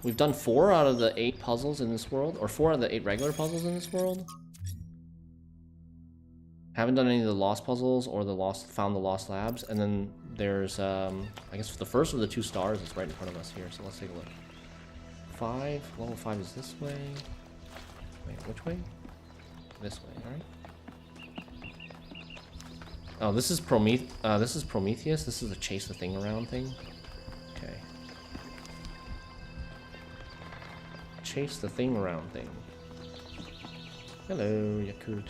We've done 4 out of the 8 puzzles in this world, or 4 out of the 8 regular puzzles in this world. Haven't done any of the lost puzzles or found the lost labs. And then there's, I guess the first of the 2 stars is right in front of us here. So let's take a look. 5, level 5 is this way. Wait, which way? This way, alright. Oh, this is Prometheus. This is the chase the thing around thing. Okay. Chase the thing around thing. Hello, Yakut.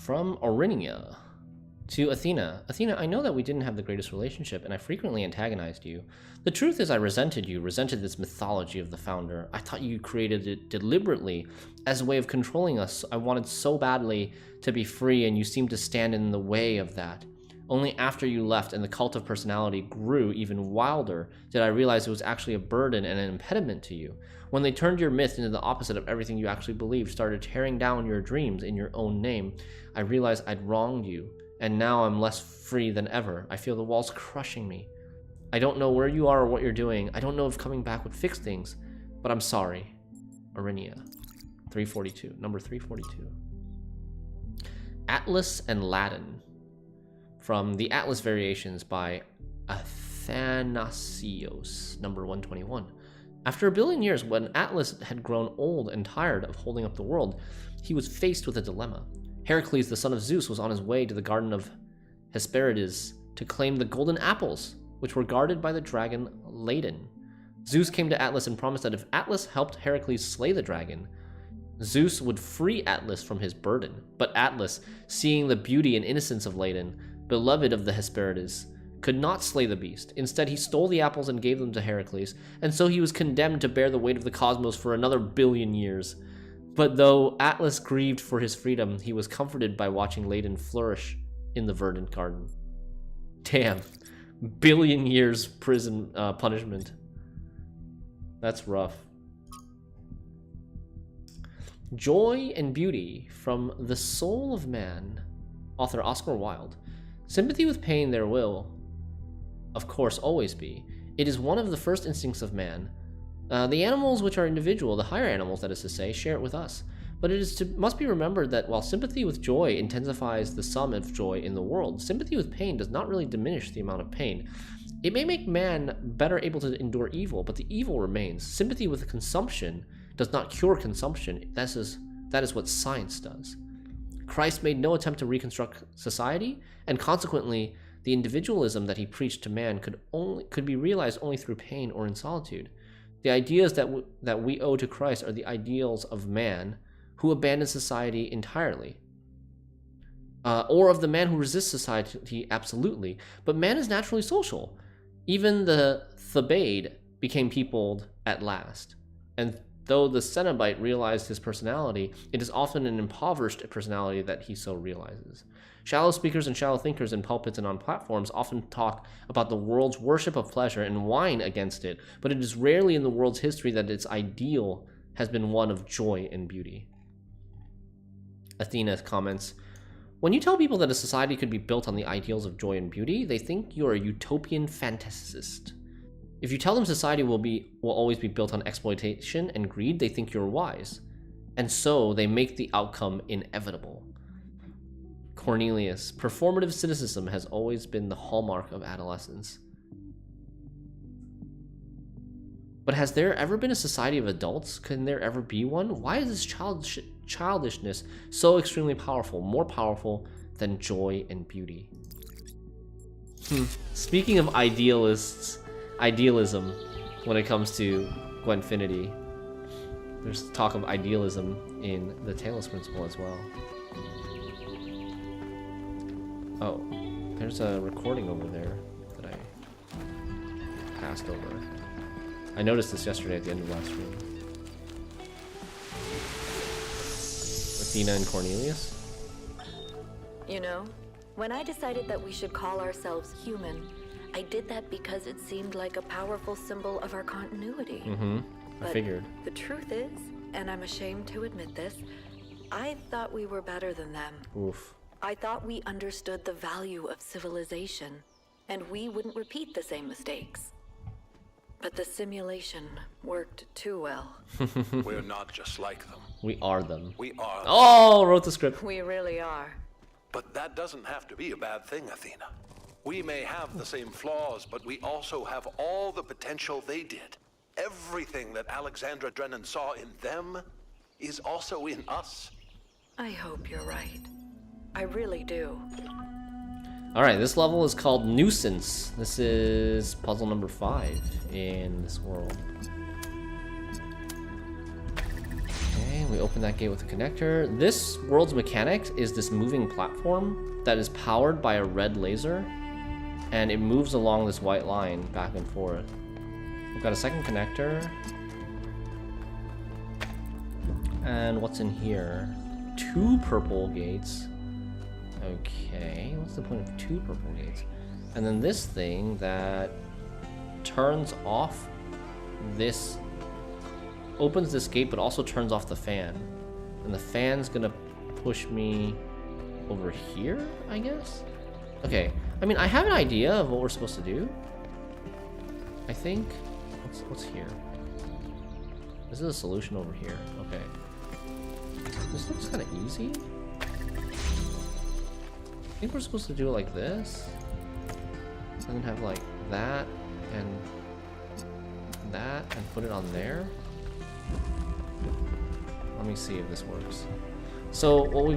From Orinia to Athena. Athena, I know that we didn't have the greatest relationship, and I frequently antagonized you. The truth is I resented you, resented this mythology of the Founder. I thought you created it deliberately as a way of controlling us. I wanted so badly to be free, and you seemed to stand in the way of that. Only after you left and the cult of personality grew even wilder did I realize it was actually a burden and an impediment to you. When they turned your myth into the opposite of everything you actually believed, started tearing down your dreams in your own name, I realized I'd wronged you, and now I'm less free than ever. I feel the walls crushing me. I don't know where you are or what you're doing. I don't know if coming back would fix things, but I'm sorry. Orinia. 342. Number 342. Atlas and Ladin. From the Atlas Variations by Athanasios, number 121. After 1 billion years, when Atlas had grown old and tired of holding up the world, he was faced with a dilemma. Heracles, the son of Zeus, was on his way to the garden of Hesperides to claim the golden apples, which were guarded by the dragon Ladin. Zeus came to Atlas and promised that if Atlas helped Heracles slay the dragon, Zeus would free Atlas from his burden. But Atlas, seeing the beauty and innocence of Ladin, beloved of the Hesperides, could not slay the beast. Instead, he stole the apples and gave them to Heracles, and so he was condemned to bear the weight of the cosmos for another 1 billion years. But though Atlas grieved for his freedom, he was comforted by watching Ladin flourish in the verdant garden. Damn. 1 billion years prison punishment. That's rough. Joy and Beauty from The Soul of Man. Author Oscar Wilde. Sympathy with pain there will, of course, always be. It is one of the first instincts of man. The animals which are individual, the higher animals, that is to say, share it with us. But must be remembered that while sympathy with joy intensifies the sum of joy in the world, sympathy with pain does not really diminish the amount of pain. It may make man better able to endure evil, but the evil remains. Sympathy with consumption does not cure consumption. That is what science does. Christ made no attempt to reconstruct society, and consequently, the individualism that he preached to man could be realized only through pain or in solitude. The ideas that we owe to Christ are the ideals of man who abandons society entirely, or of the man who resists society absolutely. But man is naturally social. Even the Thebaid became peopled at last, and though the Cenobite realized his personality, it is often an impoverished personality that he so realizes. Shallow speakers and shallow thinkers in pulpits and on platforms often talk about the world's worship of pleasure and whine against it, but it is rarely in the world's history that its ideal has been one of joy and beauty. Athena comments, when you tell people that a society could be built on the ideals of joy and beauty, they think you are a utopian fantasist. If you tell them society will always be built on exploitation and greed, they think you're wise. And so they make the outcome inevitable. Cornelius, performative cynicism has always been the hallmark of adolescence. But has there ever been a society of adults? Can there ever be one? Why is this childishness so extremely powerful, more powerful than joy and beauty? Speaking of idealism when it comes to Gwenfinity, there's talk of idealism in the Talos principle as well. Oh, there's a recording over there that I passed over. I noticed this yesterday at the end of last stream. Athena and Cornelius? You know, when I decided that we should call ourselves human, I did that because it seemed like a powerful symbol of our continuity. I figured. The truth is, and I'm ashamed to admit this, I thought we were better than them. Oof. I thought we understood the value of civilization, and we wouldn't repeat the same mistakes. But the simulation worked too well. We're not just like them. We are them. We are them. Oh, wrote the script. We really are. But that doesn't have to be a bad thing, Athena. We may have the same flaws, but we also have all the potential they did. Everything that Alexandra Drennan saw in them is also in us. I hope you're right. I really do. Alright, this level is called Nuisance. This is puzzle number 5 in this world. Okay, we open that gate with a connector. This world's mechanics is this moving platform that is powered by a red laser, and it moves along this white line back and forth. We've got a second connector. And what's in here? 2 purple gates. Okay, what's the point of 2 purple gates? And then this thing that turns off this, opens this gate, but also turns off the fan. And the fan's gonna push me over here, I guess? Okay, I mean, I have an idea of what we're supposed to do. I think, what's here? This is a solution over here, okay. This looks kind of easy. I think we're supposed to do it like this. And then have like that and put it on there. Let me see if this works. So what we...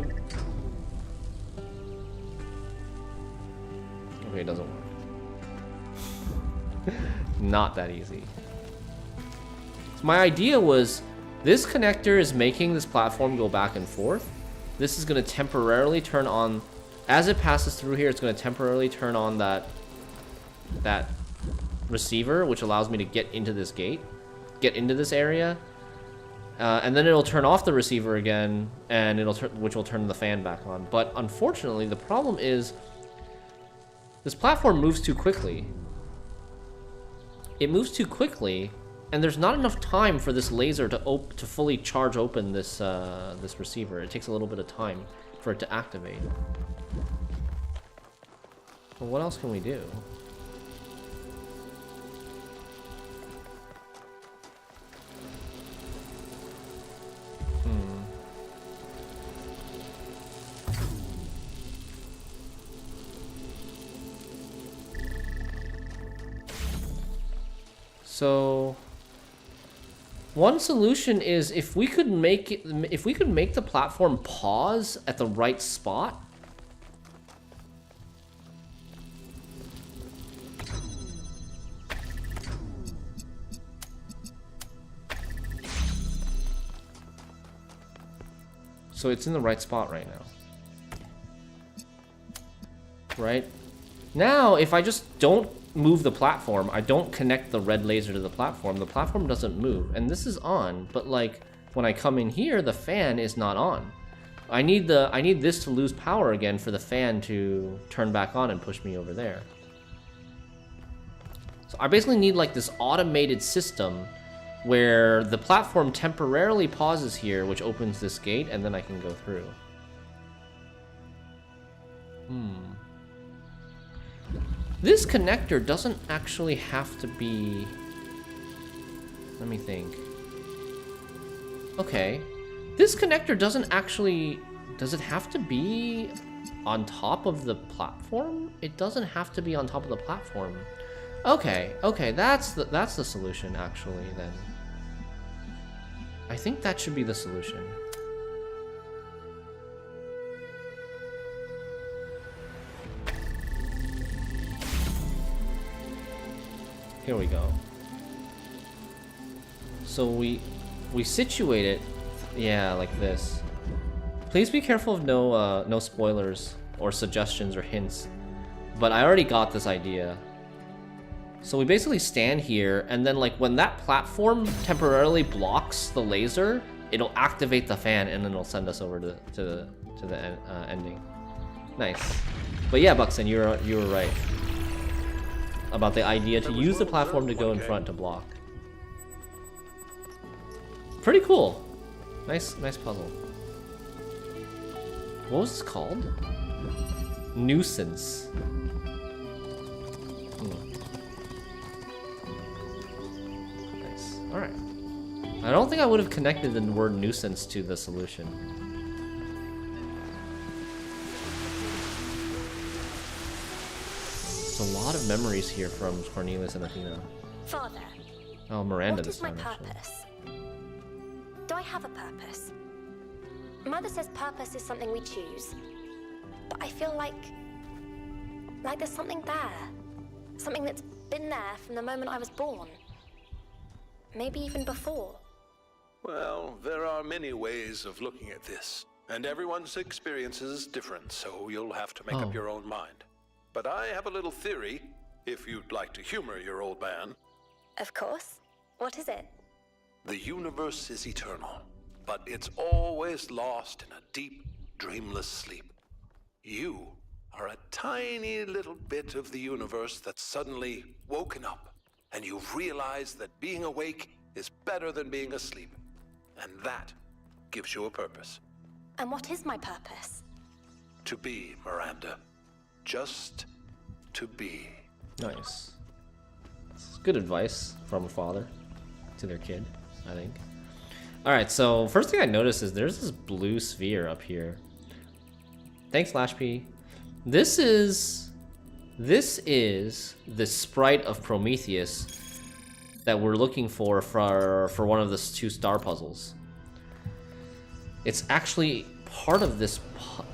Okay, it doesn't work. Not that easy. So my idea was this connector is making this platform go back and forth. This is going to temporarily turn on, as it passes through here, it's going to temporarily turn on that receiver, which allows me to get into this gate, get into this area, and then it'll turn off the receiver again, and which will turn the fan back on. But unfortunately, the problem is this platform moves too quickly. It moves too quickly, and there's not enough time for this laser to fully charge open this this receiver. It takes a little bit of time for it to activate. Well, what else can we do? So one solution is if we could make the platform pause at the right spot. So it's in the right spot right now. Right? Now, if I just don't move the platform, I don't connect the red laser to the platform doesn't move. And this is on, but like when I come in here, the fan is not on. I need this to lose power again for the fan to turn back on and push me over there. So I basically need like this automated system where the platform temporarily pauses here, which opens this gate, and then I can go through. This connector doesn't actually have to be... Let me think. Okay. This connector doesn't actually... Does it have to be on top of the platform? It doesn't have to be on top of the platform. Okay, that's the solution, actually, then. I think that should be the solution. Here we go. So we situate it, yeah, like this. Please be careful of no spoilers or suggestions or hints. But I already got this idea. So we basically stand here, and then like when that platform temporarily blocks the laser, it'll activate the fan, and then it'll send us over to the ending. Nice. But yeah, Buxton, you were right about the idea to use the platform to go in front to block. Pretty cool. Nice puzzle. What was this called? Nuisance. Nice. Alright. I don't think I would have connected the word nuisance to the solution. There's a lot of memories here from Cornelius and Athena. Father, Oh, Miranda what this is my time, actually. purpose? Do I have a purpose? Mother says purpose is something we choose. But I feel like there's something there. Something that's been there from the moment I was born. Maybe even before. Well, there are many ways of looking at this, and everyone's experience is different, so you'll have to make up your own mind. But I have a little theory, if you'd like to humor your old man. Of course. What is it? The universe is eternal, but it's always lost in a deep, dreamless sleep. You are a tiny little bit of the universe that's suddenly woken up, and you've realized that being awake is better than being asleep. And that gives you a purpose. And what is my purpose? To be, Miranda. Just to be. Nice. It's good advice from a father to their kid, I think. Alright, so first thing I noticed is there's this blue sphere up here. Thanks, Lash P. This is the sprite of Prometheus that we're looking for one of the 2 star puzzles. It's actually part of this.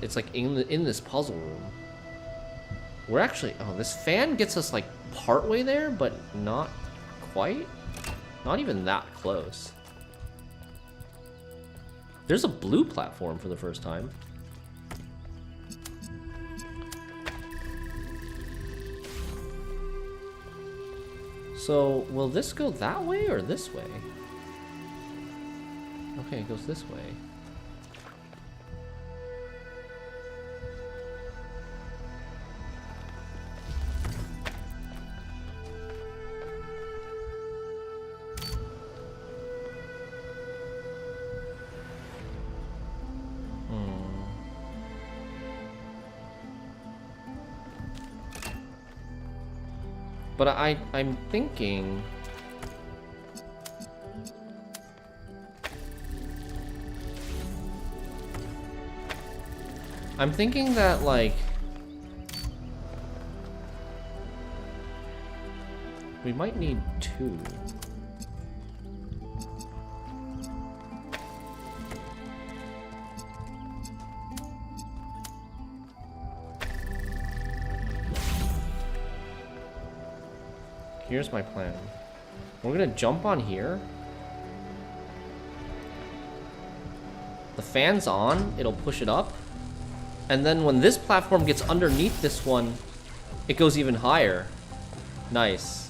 It's like in this puzzle room. We're actually this fan gets us like partway there, but not quite. Not even that close. There's a blue platform for the first time. So, will this go that way or this way? Okay, it goes this way. But I'm thinking that like we might need 2. Here's my plan. We're gonna jump on here. The fan's on, it'll push it up. And then when this platform gets underneath this one, it goes even higher. Nice.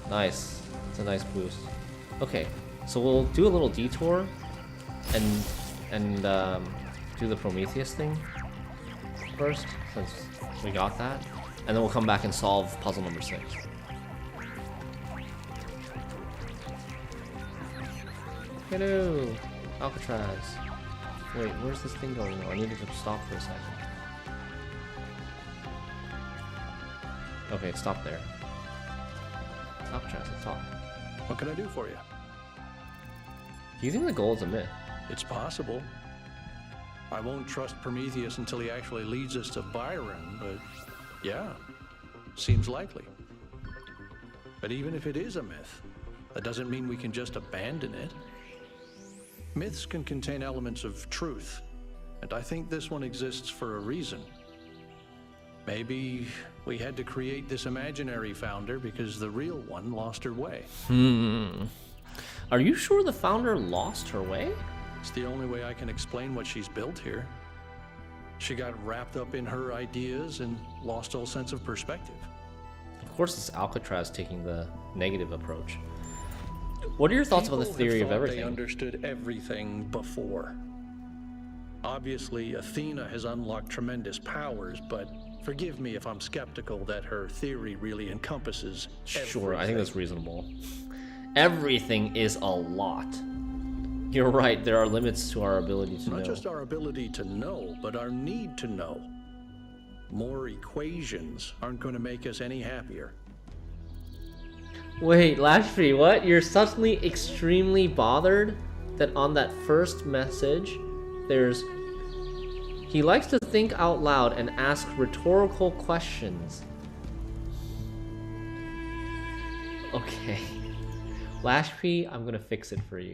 Nice. It's a nice boost. Okay, so we'll do a little detour and do the Prometheus thing first, since we got that. And then we'll come back and solve puzzle number 6. Hello, Alcatraz. Wait, where's this thing going? I needed to stop for a second. Okay, it stopped there. Alcatraz, it's off. What can I do for you? Do you think the goal is a myth? It's possible. I won't trust Prometheus until he actually leads us to Byron, but yeah, seems likely. But even if it is a myth, that doesn't mean we can just abandon it. Myths can contain elements of truth, and I think this one exists for a reason. Maybe we had to create this imaginary founder because the real one lost her way. Are you sure the founder lost her way? It's the only way I can explain what she's built here. She got wrapped up in her ideas and lost all sense of perspective. Of course, it's Alcatraz taking the negative approach. What are your thoughts about the theory of everything? They understood everything before. Obviously, Athena has unlocked tremendous powers, but forgive me if I'm skeptical that her theory really encompasses everything. Sure, I think that's reasonable. Everything is a lot. You're right, there are limits to our ability to know. Not just our ability to know, but our need to know. more equations aren't going to make us any happier. Wait, Lashby, what? You're suddenly extremely bothered that on that first message, there's... He likes to think out loud and ask rhetorical questions. Okay. Lashby, I'm gonna fix it for you.